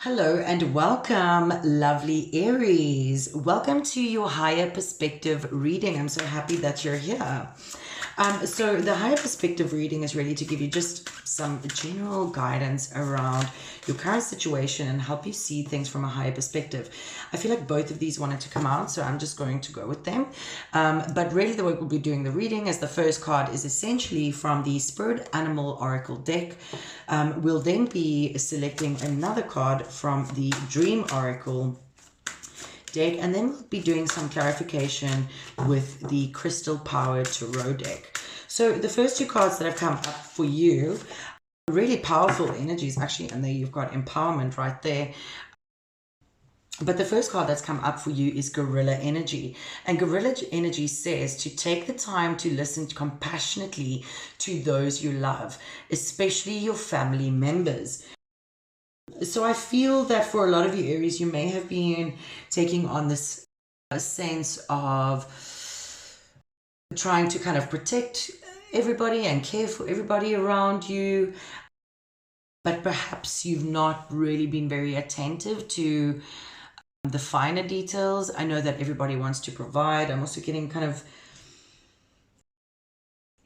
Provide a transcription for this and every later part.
Hello and welcome, lovely Aries. Welcome to your higher perspective reading. I'm so happy that you're here. So the higher perspective reading is really to give you just some general guidance around your current situation and help you see things from a higher perspective. I feel like both of these wanted to come out, so I'm just going to go with them. But really the way we'll be doing the reading is the first card is essentially from the Spirit Animal Oracle deck. We'll then be selecting another card from the Dream Oracle deck, and then we'll be doing some clarification with the Crystal Power Tarot deck. So the first two cards that have come up for you, really powerful energies actually, and there you've got empowerment right there. But the first card that's come up for you is Gorilla Energy. And Gorilla Energy says to take the time to listen compassionately to those you love, especially your family members. So I feel that for a lot of you Aries, you may have been taking on this sense of trying to kind of protect everybody and care for everybody around you, but perhaps you've not really been very attentive to the finer details. I know that everybody wants to provide. I'm also getting kind of,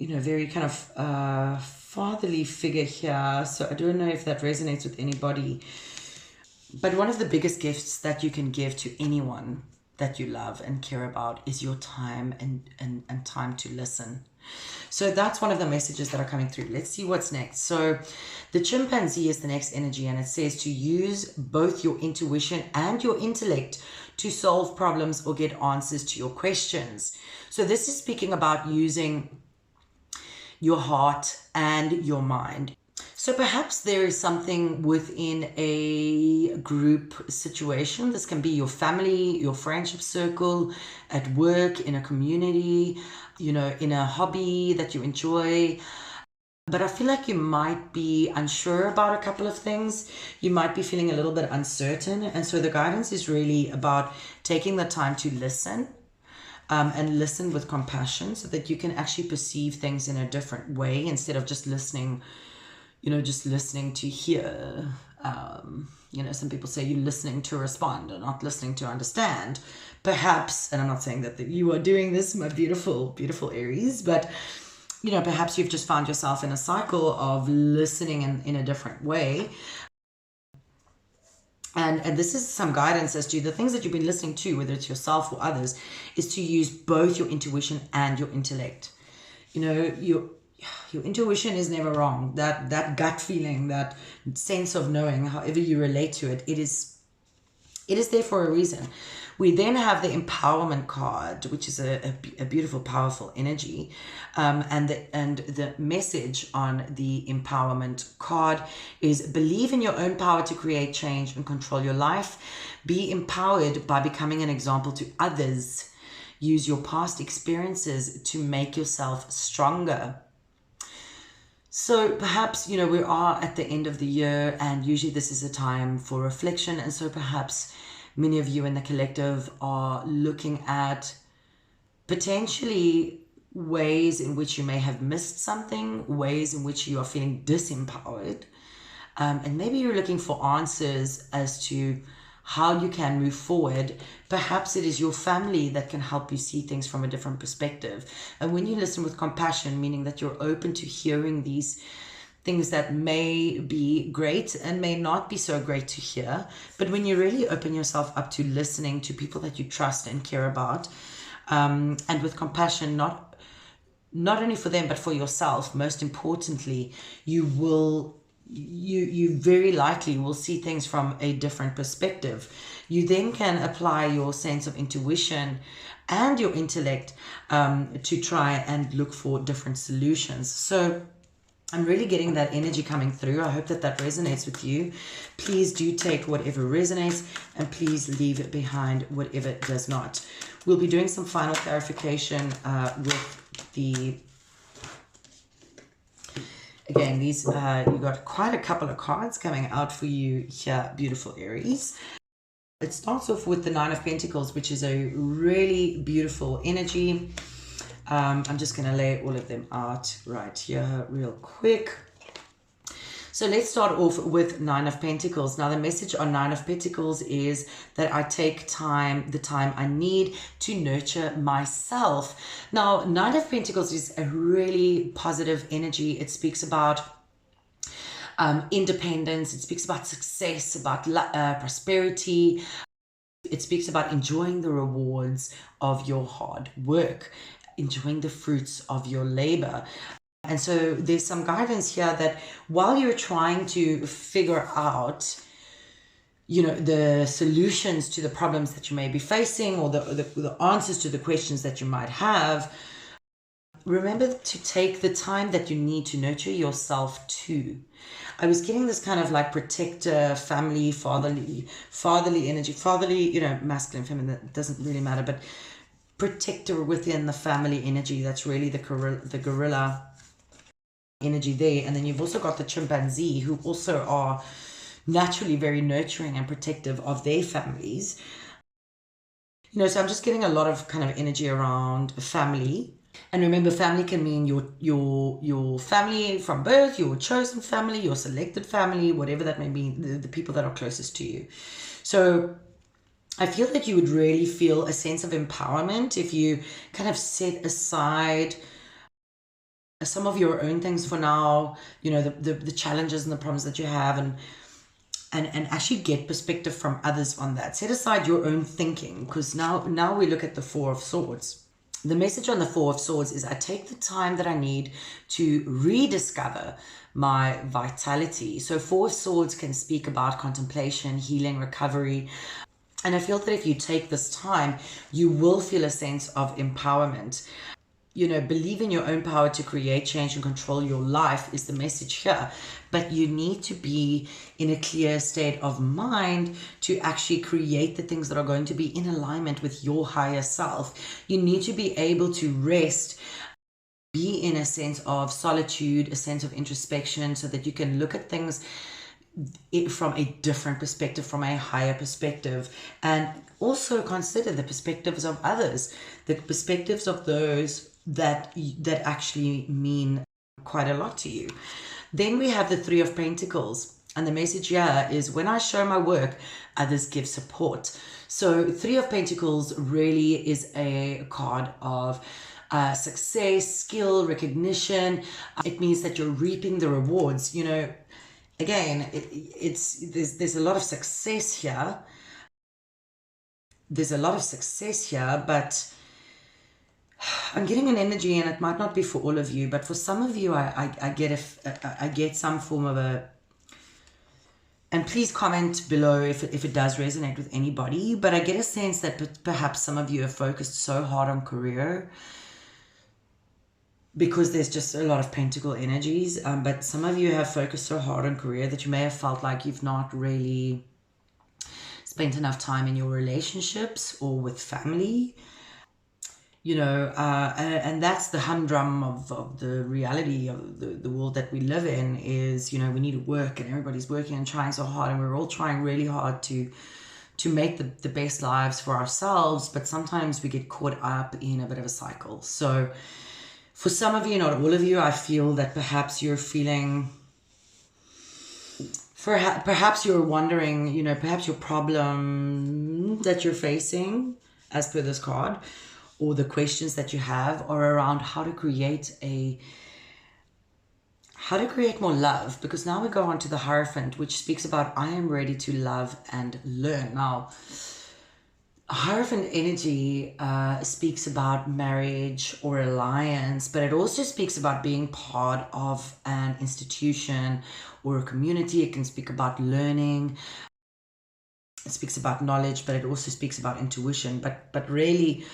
very kind of fatherly figure here. So I don't know if that resonates with anybody. But one of the biggest gifts that you can give to anyone that you love and care about is your time and time to listen. So that's one of the messages that are coming through. Let's see what's next. So the chimpanzee is the next energy, and it says to use both your intuition and your intellect to solve problems or get answers to your questions. So this is speaking about using your heart and your mind. So perhaps there is something within a group situation. This can be your family, your friendship circle, at work, in a community, in a hobby that you enjoy. But I feel like you might be unsure about a couple of things. You might be feeling a little bit uncertain. And so the guidance is really about taking the time to listen. And listen with compassion so that you can actually perceive things in a different way instead of just listening, just listening to hear. Some people say you're listening to respond or not listening to understand. Perhaps, and I'm not saying that you are doing this, my beautiful, beautiful Aries, but perhaps you've just found yourself in a cycle of listening in a different way. And this is some guidance as to the things that you've been listening to, whether it's yourself or others, is to use both your intuition and your intellect. Your intuition is never wrong. That gut feeling, that sense of knowing, however you relate to it, it is there for a reason. We then have the empowerment card, which is a beautiful, powerful energy. And the message on the empowerment card is believe in your own power to create change and control your life. Be empowered by becoming an example to others. Use your past experiences to make yourself stronger. So perhaps, we are at the end of the year, and usually this is a time for reflection. And so perhaps many of you in the collective are looking at potentially ways in which you may have missed something, ways in which you are feeling disempowered. And maybe you're looking for answers as to how you can move forward. Perhaps it is your family that can help you see things from a different perspective. And when you listen with compassion, meaning that you're open to hearing these things that may be great and may not be so great to hear, but when you really open yourself up to listening to people that you trust and care about, and with compassion, not only for them but for yourself, most importantly, you very likely will see things from a different perspective. You then can apply your sense of intuition and your intellect to try and look for different solutions. So I'm really getting that energy coming through. I hope that resonates with you. Please do take whatever resonates, and please leave behind whatever does not. We'll be doing some final clarification with the... Again, these you got quite a couple of cards coming out for you here, beautiful Aries. It starts off with the Nine of Pentacles, which is a really beautiful energy. I'm just going to lay all of them out right here real quick. So let's start off with Nine of Pentacles. Now the message on Nine of Pentacles is that I take the time I need to nurture myself. Now Nine of Pentacles is a really positive energy. It speaks about independence. It speaks about success, about prosperity. It speaks about enjoying the rewards of your hard work, enjoying the fruits of your labor. And so there's some guidance here that while you're trying to figure out, the solutions to the problems that you may be facing, or the answers to the questions that you might have, remember to take the time that you need to nurture yourself too. I was getting this kind of like protector, family, fatherly energy, masculine, feminine, that doesn't really matter, but protector within the family energy. That's really the gorilla energy there. And then you've also got the chimpanzee, who also are naturally very nurturing and protective of their families. So I'm just getting a lot of kind of energy around family. And remember, family can mean your family from birth, your chosen family, your selected family, whatever that may mean, the people that are closest to you. So I feel that you would really feel a sense of empowerment if you kind of set aside some of your own things for now, the challenges and the problems that you have, and actually get perspective from others on that. Set aside your own thinking, because now we look at the Four of Swords. The message on the Four of Swords is I take the time that I need to rediscover my vitality. So Four of Swords can speak about contemplation, healing, recovery. And I feel that if you take this time, you will feel a sense of empowerment. Believe in your own power to create change and control your life is the message here. But you need to be in a clear state of mind to actually create the things that are going to be in alignment with your higher self. You need to be able to rest, be in a sense of solitude, a sense of introspection, so that you can look at things from a different perspective, from a higher perspective, and also consider the perspectives of others, the perspectives of those that actually mean quite a lot to you. Then we have the Three of Pentacles, and the message here is when I show my work, others give support. So Three of Pentacles really is a card of success, skill, recognition. It means that you're reaping the rewards. Again, there's a lot of success here. There's a lot of success here, but I'm getting an energy, and it might not be for all of you, but for some of you, I get some form of a, and please comment below if it does resonate with anybody, but I get a sense that perhaps some of you have focused so hard on career because there's just a lot of pentacle energies, but some of you have focused so hard on career that you may have felt like you've not really spent enough time in your relationships or with family. And that's the humdrum of the reality of the world that we live in is, we need to work, and everybody's working and trying so hard, and we're all trying really hard to make the best lives for ourselves, but sometimes we get caught up in a bit of a cycle. So for some of you, not all of you, I feel that perhaps you're feeling, perhaps you're wondering, perhaps your problem that you're facing, as per this card, or the questions that you have are around how to create more love. Because now we go on to the Hierophant, which speaks about I am ready to love and learn. Now, Hierophant energy speaks about marriage or alliance, but it also speaks about being part of an institution or a community. It can speak about learning. It speaks about knowledge, but it also speaks about intuition. But really,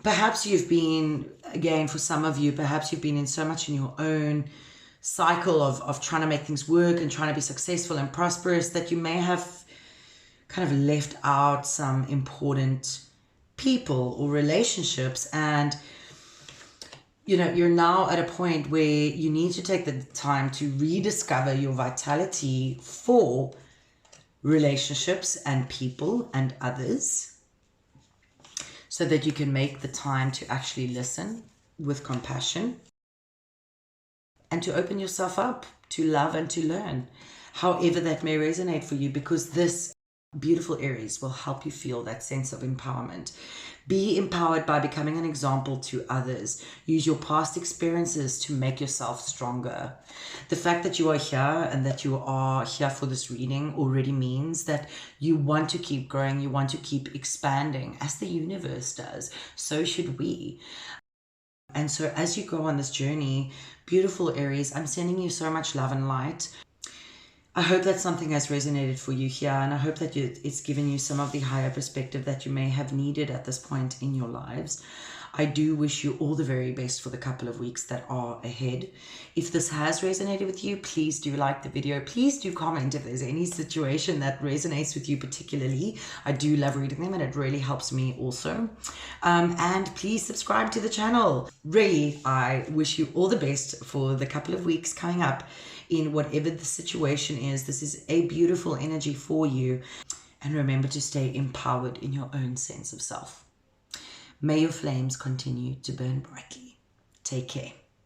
perhaps you've been, again, for some of you, perhaps you've been in so much in your own cycle of trying to make things work and trying to be successful and prosperous that you may have kind of left out some important people or relationships. And, you're now at a point where you need to take the time to rediscover your vitality for relationships and people and others, so that you can make the time to actually listen with compassion and to open yourself up to love and to learn, however that may resonate for you, because this beautiful Aries will help you feel that sense of empowerment. Be empowered by becoming an example to others. Use your past experiences to make yourself stronger. The fact that you are here and that you are here for this reading already means that you want to keep growing, you want to keep expanding as the universe does. So should we. And so as you go on this journey, beautiful Aries, I'm sending you so much love and light. I hope that something has resonated for you here, and I hope that it's given you some of the higher perspective that you may have needed at this point in your lives. I do wish you all the very best for the couple of weeks that are ahead. If this has resonated with you, please do like the video. Please do comment if there's any situation that resonates with you particularly. I do love reading them and it really helps me also. And please subscribe to the channel. Really, I wish you all the best for the couple of weeks coming up in whatever the situation is. This is a beautiful energy for you. And remember to stay empowered in your own sense of self. May your flames continue to burn brightly. Take care.